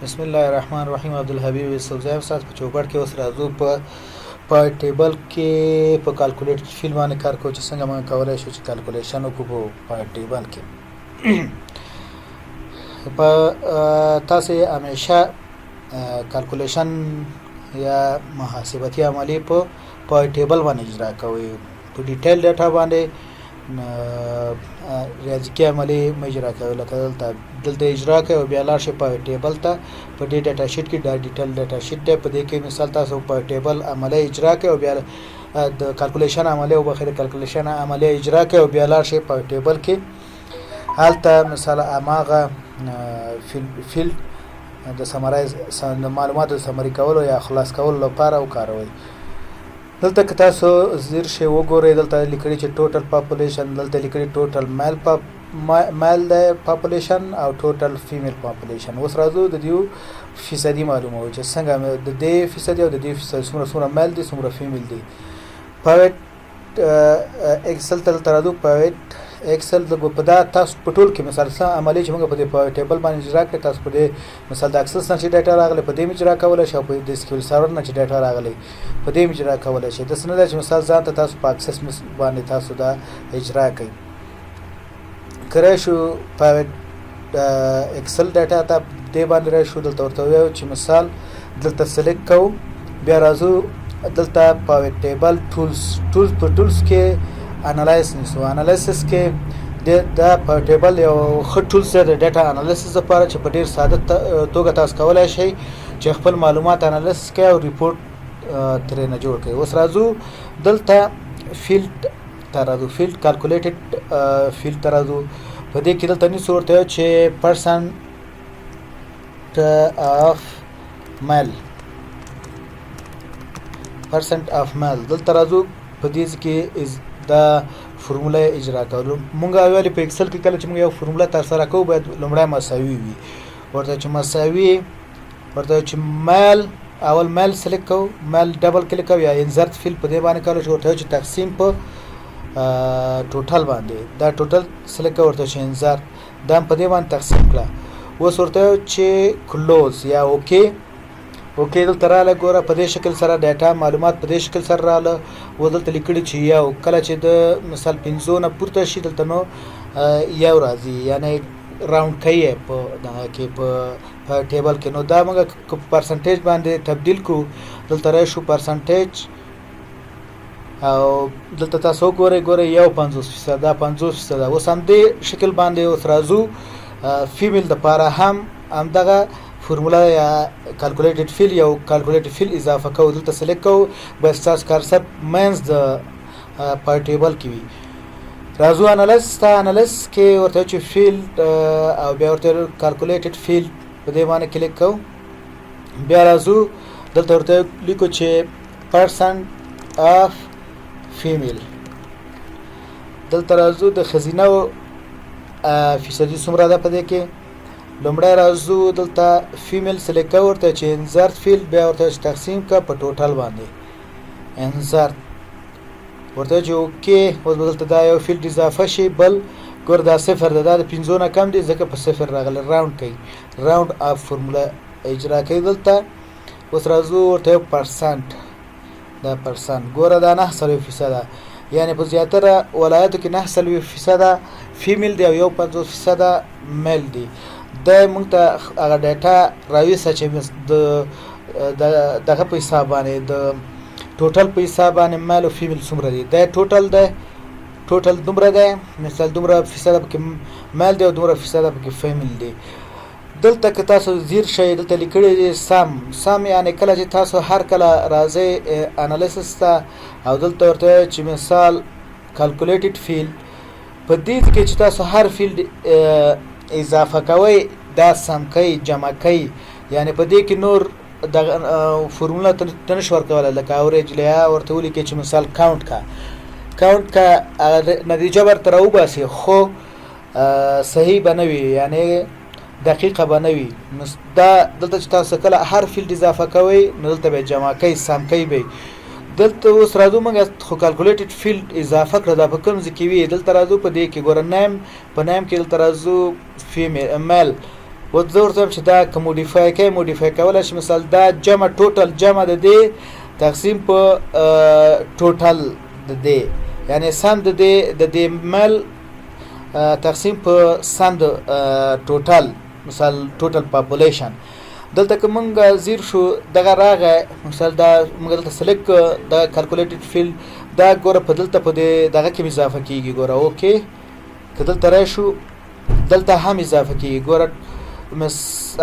بسم الله الرحمن الرحیم. عبدالحبیب صوزیب صاحب په چوکاټ کې اوس راځو په ټیبل کې په کالکولیټ فیل باندې کار کوو چې څنګه موږ کولای شو چې کالکولیشن وکړو په ټیبل کې. په تاسو همیشه کالکولیشن یا محاسبتي عملی په ټیبل باندې اجرا کوئ، په ډیټیل ډاټا باندې ریاضیکي عملی مجرا کوي. لکه دلته اجرا کوي او بیا لاړ شي په ټیبل ته. په دې ډاټا شیټ کې دا ډیټیل ډاټا شیټ دی. په دې کې مثال تاسو په ټیبل عملی اجرا کوي او بیا د کالکولیشن عملی او بخیر کالکولیشن عملی اجرا کوي او بیا لاړ شي په ټیبل کې. هلته مثلا اماغه فیلډ د سمرایز معلوماتو سمری کولو یا خلاص کولو لپاره وکاروئ. دلته که تاسو زیر شی وګورئ، دلته لیکلي چې ټوټل پاپولیشن، دلته لیکلي ټوټل میل د پاپولیشن او ټوټل فیمیل پاپولیشن. اوس راځو د دې فیصدي معلوموو چې څنګه د دې فیصدي او د دې فیصدي څومره میل دي څومره فیمیل دي. پایټ اکسل ته راځو. پایټ اکسل د په دا تاسو په ټول کې مثال سره عملی چې موږ په دې ټیبل باندې اجرا کړی، تاسو په دې مثال د اکسل څخه چې ډاټا راغلی په دې اجرا کولای شئ، په دې سکیول سرور نه چې ډاټا راغلی په دې اجرا کولای شئ. د سن د مثال ځان ته تاسو په اکسس باندې تاسو دا اجرا کړئ. کړئ شو په اکسل ډاټا ته دې باندې را شو. دلته ورته وایو چې مثال دلته سلیکټ کوو، بیا راځو دلته په ټیبل ټولز په ټولز کې انالایز نشو. انالیسس کې دا په ټیبل یو ښه ټولز دی د ډاټا انالیسس لپاره چې په ډیر ساده توګه تاسو کولای شئ چې خپل معلومات انالیسس کړئ او ریپورت ترینه جوړ کړئ. اوس راځو دلته فیلډ ته راځو، فیلډ کالکولیټډ فیلډ ته راځو. په دې کې دلته نیسو ورته چې پرسنټ اف میل، پرسنټ اف میل. دلته راځو په دې کې دا فرموله اجرا کولو. مونږ ویلي په اکسل کې کله چې موږ یو فرموله تر سره کوو باید لومړی مساوي وي. ورته چې مساوي، ورته چې میل، اول میل سلیکټ کوو، میل ډبل کلیک کوو یا انسرت فیل په دې باندې کولای شو. ورته چې تقسیم په ټوټل باندې، دا ټوټل سلیکټ کوو، ورته چې انسرت دا په دې باندې تقسیم کړه. اوس ورته چې کلوز یا اوکې اوکې دلته رااله. ګوره په دې شکل سره ډاټا معلومات په دې شکل سره رااله. و دلته لیکلي چې یو کله چې د مثال 500 نه پورته شي دلته نو یو راځي، یعنی راوند کوي په دغه کې په ټیبل کې. نو دا موږ پرسنټیج باندې تبدیل کړو. دلته راشو پرسنټیج او دلته تاسو ګورئ یو 50%، دا 50%. اوس هم دې شکل باندې اوس راځو فیمیل لپاره همدغه فرموله یا کالکولیټډ فیل یو کالکولیټډ فیل اضافه کوو. دلته سلیکټ کوو، بس تاسو کارسر مینز د په ټیبل کې وي. راځو انالیز ته. انالیز کې ورته چې فیل او بیا ورته کالکولیټډ فیل په دې باندې کلیک کوو. بیا راځو دلته ورته لیکو چې پرسنټ اف فیمیل. دلته راځو د خزینه فیصدي څومره ده په دې کې. لومړی راځو دلته فیمیل سلیکټ کوو، ورته چې انسرت فیل، بیا ورته تقسیم کا په ټوټل باندې انسرت، ورته چې اوکې. اوس دلته دا یو فیلډ اضافه شي بل. ګور دا صفر ده، دا د 500 نه کم دی ځکه په صفر راغلی. راوند کوي، راوند اف فرموله اجرا کوي دلته. اوس راځو ورته پرسنټ، دا پرسنټ ګوره دا 9% یعنی په زیاتره ولایتو کې 9% فیمیل دی او یو 50% میل دی. دا موږ ته هغه ډاټا راویسه چې دغه په حساب باندې د ټوټل په حساب باندې میل او فیمیل څومره دي. دا ټوټل دی، ټوټل دومره دی، مثال دومره فیصد پکې میل دی او دومره فیصد پکې فیمیل دی. دلته که تاسو زیر شئ دلته لیکلي دي سم یعنی کله چې تاسو هر کله راځئ انالیسس ته او دلته ورته چې مثال کالکولیټډ فیل په دې کې چې تاسو هر فیلډ اضافه کوئ دا سم کوي جمع کوي، یعنی په دې کې نور د فرموله ته نشو ورکولی. لکه اوریج لیا ورته ولیکئ چې مثال کاونټ کا نتیجه ورته راوباسي خو صحیح به نه وي، یعنی دقیقه به نه وي. دا دلته چې تاسو کله هر فیلډ اضافه کوئ نو دلته به جمع کوي، سم کوي به. دلته اوس راځو موږ خو کالکولیټډ فیلډ اضافه کړه، دا په کوم ځای کې وي. دلته راځو په دې کې ګوره نیم، په نیم کې دلته راځو فیمیل میل و زه ورته وایم چې دا که موډیفای کوي موډیفای کولی شي. مثال دا جمع ټوټل جمع د دې تقسیم په ټوټل د دې، یعنی سم د دې مل تقسیم په سم د ټوټل، مثال ټوټل پاپولیشن. دلته که مونږ زیر شو دغه راغی، مثال دا مونږ دلته سلیکټ کړو دا کالکولیټډ فیلډ، دا ګوره په دلته په دې دغه کې اضافه کیږي. ګوره اوکې که دلته راشو دلته هم اضافه کیږي. ګوره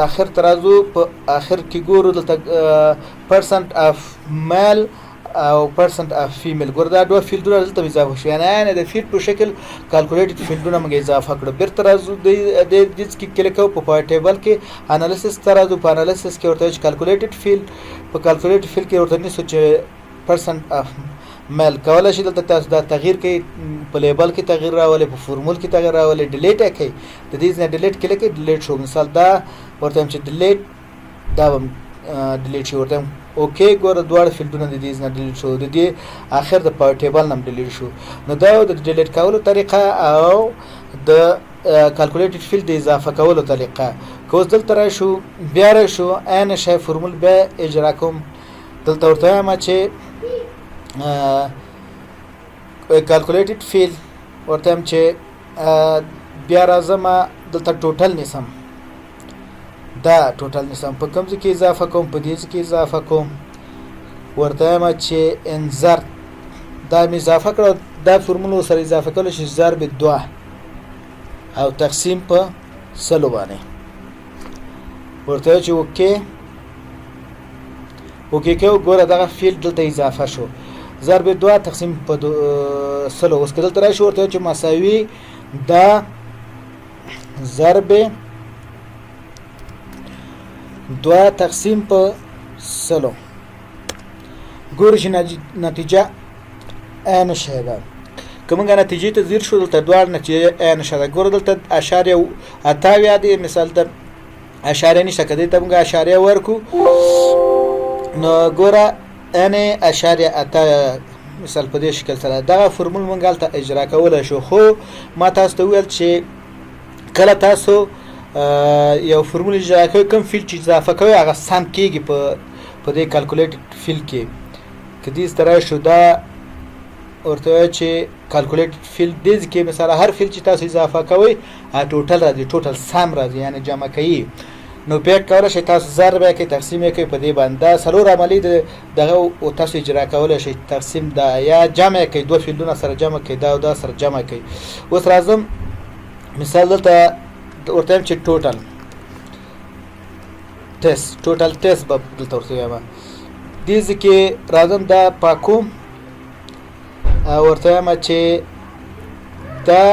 اخر ترازو په اخر کې ګورو دلته پرسنټ اف میل او پرسنټ اف فیمیل. ګوره دا دوه فیلډونه دلته اضافه شو، یعنی د فیلډ په شکل کالکولیټډ فیلډونه موږ اضافه کړو. بیرته راځو د دې کې کلیک کوو په ټیبل کې انالیسس ته راځو. په انالیسس کې ورته چې کالکولیټډ فیلډ، په کالکولیټډ فیلډ کې ورته نیسو چې پرسنټ اف میل. کولی شي دلته تاسو دا تغییر کوي، په لیبل کې تغییر راولي، په فورمول کې تغییر راولي، ډیلیټ یې کوي. د دې نه ډیلیټ کلیک کوي ډیلیټ شو. مثال دا ورته چې ډیلیټ دا هم ډیلیټ شي. ورته اوکې ګوره دواړه فیلډونه د دې نه ډیلیټ شو، د دې اخر د پاور ټیبل نم ډیلیټ شو. نو دا د ډیلیټ کولو طریقه او د کالکولیټډ فیلډ د اضافه کولو طریقه. که اوس دلته راشو بیا راشو عین شی فورمول بیا اجرا کوم. دلته ورته وایم چې کالکولیټډ فیلډ ورته وایم چې بیا راځم دلته ټوټل نیسم، دا ټوټل نیسم په کوم ځای کې اضافه کوم، په دې ځای کې اضافه کوم. ورته وایم چې انزرت دا مې اضافه کړو، دا فورمول سره اضافه کولی شي ضرب 2 او تقسیم په 100 باندې. ورته وایم چې اوکې اوکې کوو. ګوره دغه فیلډ دلته اضافه شو ضرب 2 تقسیم په 100. اوس که دلته راشو ورته چې مساوي دا ضرب 2 تقسیم په 100. ګورئ چې نتیجه عین شی ده. که موږ نتیجې ته ځیر شو دلته دواړه نتیجه عین شی ده. ګوره دلته اشاریه 8 دی، مثال ته اشاریه نشته، که دې ته موږ اشاریه ورکو نو ګوره ان اشاریه 8 مثال په دې شکل سره دغه فورمول مونږ هلته اجرا کولی شو. خو ما تاسو ته وویل چې کله تاسو یو فورمول اجرا کوئ کوم فیلډ چې اضافه کوئ هغه سم کیږي په دې کالکولیټډ فیلډ کې. که دې سره شو دا ورته وایي چې کالکولیټډ فیلډ دې کې مثلا هر فیلډ چې تاسو اضافه کوئ ټوټل راځي، ټوټل سم راځي، یعنی جمع کوي. نو بیا کولی شئ تاسو ضرب یې کوئ، تقسیم یې کوئ په دې باندې. دا څلور عملي دغه تاسو اجرا کولی شئ. تقسیم دا یا جمع یې کوئ، دوه فیلډونه سره جمع کوئ، دا او دا سره جمع کوئ. اوس راځم مثال دلته ورته وایم چې ټوټل ټیسټ به دلته ورته وایم. دې ځای کې راځم دا پاکوم ورته وایم چې دا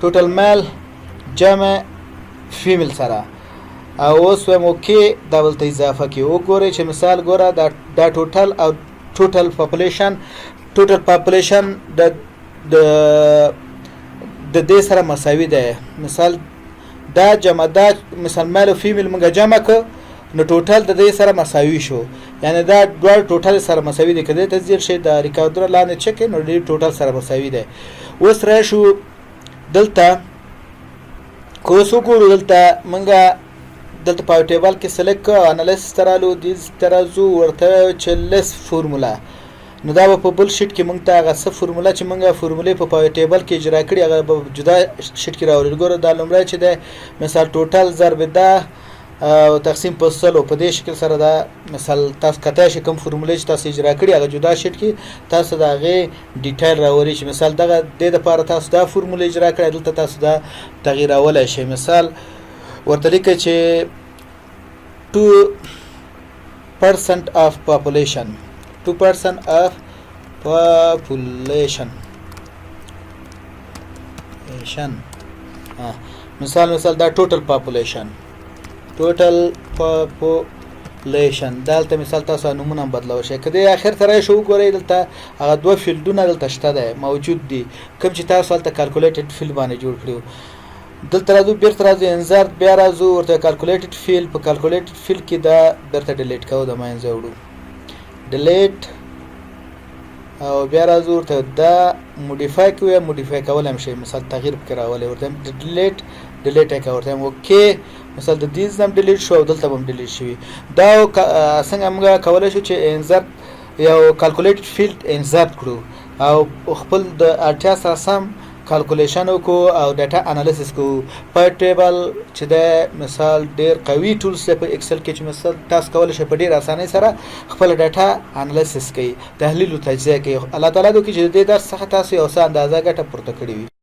ټوټل میل جمع فیمیل سره او اوس وایم اوکې دا ولته اضافه کړئ. وګورئ چې مثال ګوره دا ټوټل او ټوټل پاپولیشن د دې سره مساوي ده. مثال دا جمع دا مثال میل او فیمیل موږ جمع کړو نو ټوټل د دې سره مساوي شو، یعنی دا دوه ټوټل سره مساوي دي. کله ته ځیر شي دا ریکارډر لاندې چک نو دې ټوټل سره مساوي ده. اوس راشو دلته کوسو ګورو دلته موږ دلته په ټیبل کې سلیکټ کړو، انالیسس ترالو دې ترازو ورته چې لیس فورمولا. نو دا په بل شیټ کې موږ ته هغه څه فورمولا چې موږ فورمولې په ټیبل کې اجرا کړي هغه به جدا شیټ کې راوړل. ګوره دا لومړی چې ده مثال ټوټل ضرب ده او تقسیم په 100 په دې شکل سره دا مثال تاسو کته شي کوم فورمولې چې تاسو اجرا کړي هغه جدا شیټ کې تاسو دا غي ډیټیل راوړي چې مثال دغه د لپاره تاسو دا فورمولې اجرا کړئ دلته تاسو دا تغییر اولای شي. مثال ورته لیکئ چې 2% of population 2% of population مثال دا total population دلته مثال تاسو نمونه بدلو شي. کله اخر ترې شو ګورئ دلته هغه دوه فیلډونه دلته شته ده موجود دي کوم چې تاسو دلته کالکولیټډ فیلډ باندې جوړ کړو. دلته راځو بیرته راځو انزرت بیا راځو ورته کالکولیټډ فیلډ په کالکولیټډ فیلډ کې دا بیرته ډیلیټ کوو د ماینځ وړو ډیلیټ او بیا راځو ورته دا موډیفای کوو موډیفای کول هم شي مثال تغییر وکړاولې ورته ډیلیټ کوو ورته اوکې مثلا د دې ځم ډیلیټ شو او دلته هم ډیلیټ شوی دا څنګه موږ کولای شو چې انسرت یو کالکولیټ فیلډ انسرت کړو او خپل د اړتیا سره سم کالکولیشن وکړو او ډاټا انالیسس کوو په ټیبل چې د مثال ډیر قوي ټولز په اکسل کې چې مثال تاسو کولای شئ په ډیر اسانۍ سره خپل ډاټا انالیسس کوي تحلیل او تجزیه کوي الله تعالی دوی چې د درس څخه تاسو یو څه اندازه ګټه پورته کړی وي